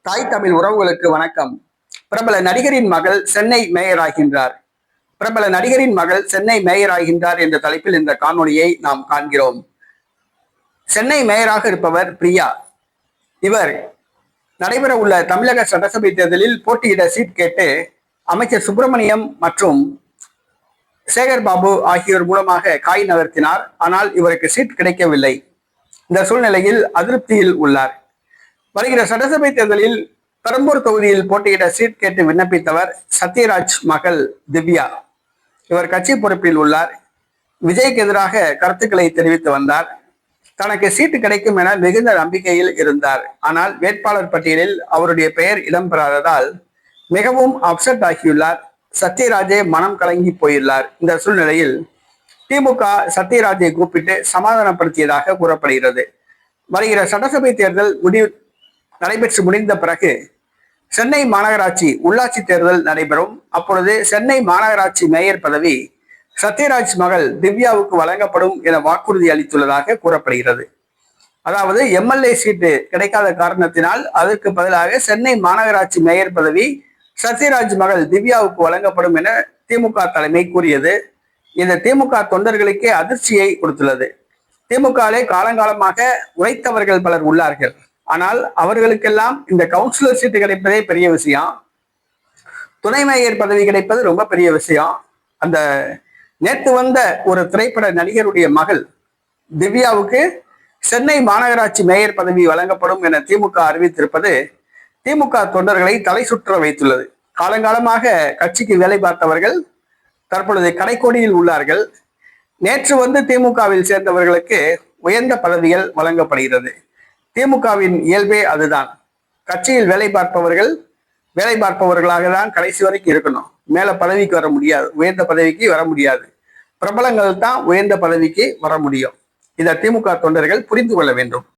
தாய் தமிழ் உறவுகளுக்கு வணக்கம். பிரபல நடிகரின் மகள் சென்னை மேயர் ஆகின்றார். பிரபல நடிகரின் மகள் சென்னை மேயர் ஆகின்றார் என்ற தலைப்பில் இந்த காணொளியை நாம் காண்கிறோம். சென்னை மேயராக இருப்பவர் பிரியா. இவர் நடைபெற உள்ள தமிழக சட்டசபை தேர்தலில் போட்டியிட சீட் கேட்டு அமைச்சர் சுப்பிரமணியம் மற்றும் சேகர் பாபு ஆகியோர் மூலமாக காய் நகர்த்தினார். ஆனால் இவருக்கு சீட் கிடைக்கவில்லை. இந்த சூழ்நிலையில் அதிருப்தியில் உள்ளார். வருகிற சட்டசபை தேர்தலில் பெரம்பூர் தொகுதியில் போட்டியிட சீட் கேட்டு விண்ணப்பித்தவர் சத்யராஜ் மகள் திவ்யா. இவர் கட்சி பொறுப்பில் உள்ளார். விஜய்க்கு எதிராக கருத்துக்களை தெரிவித்து வந்தார். தனக்கு சீட்டு கிடைக்கும் என மிகுந்த நம்பிக்கையில் இருந்தார். ஆனால் வேட்பாளர் பட்டியலில் அவருடைய பெயர் இடம்பெறாததால் மிகவும் அப்செட் ஆகியுள்ளார். சத்யராஜே மனம் கலங்கி போயுள்ளார். இந்த சூழ்நிலையில் திமுக சத்யராஜை கூப்பிட்டு சமாதானப்படுத்தியதாக கூறப்படுகிறது. வருகிற சட்டசபை தேர்தல் நடைபெற்று முடிந்த பிறகு சென்னை மாநகராட்சி உள்ளாட்சி தேர்தல் நடைபெறும். அப்பொழுது சென்னை மாநகராட்சி மேயர் பதவி சத்யராஜ் மகள் திவ்யாவுக்கு வழங்கப்படும் என வாக்குறுதி அளித்துள்ளதாக கூறப்படுகிறது. அதாவது எம்எல்ஏ சீட்டு கிடைக்காத காரணத்தினால் அதற்கு பதிலாக சென்னை மாநகராட்சி மேயர் பதவி சத்யராஜ் மகள் திவ்யாவுக்கு வழங்கப்படும் என திமுக தலைமை கூறியது. இந்த திமுக தொண்டர்களுக்கே அதிர்ச்சியை கொடுத்துள்ளது. திமுகவிலே காலங்காலமாக உழைத்தவர்கள் பலர் உள்ளார்கள். ஆனால் அவர்களுக்கெல்லாம் இந்த கவுன்சிலர் சீட்டு கிடைப்பதே பெரிய விஷயம். துணை மேயர் பதவி கிடைப்பது ரொம்ப பெரிய விஷயம். அந்த நேற்று வந்த ஒரு திரைப்பட நடிகருடைய மகள் திவ்யாவுக்கு சென்னை மாநகராட்சி மேயர் பதவி வழங்கப்படும் என திமுக அறிவித்திருப்பது திமுக தொண்டர்களை தலை சுற்ற வைத்துள்ளது. காலங்காலமாக கட்சிக்கு வேலை பார்த்தவர்கள் தற்பொழுது கடைக்கோடியில் உள்ளார்கள். நேற்று வந்து திமுகவில் சேர்ந்தவர்களுக்கு உயர்ந்த பதவிகள் வழங்கப்படுகிறது. திமுகவின் இயல்பே அதுதான். கட்சியில் வேலை பார்ப்பவர்களாக தான் கடைசி வரைக்கும் இருக்கணும். மேல பதவிக்கு வர முடியாது, உயர்ந்த பதவிக்கு வர முடியாது. பிரபலங்கள் தான் உயர்ந்த பதவிக்கு வர முடியும். இதை திமுக தொண்டர்கள் புரிந்து கொள்ள வேண்டும்.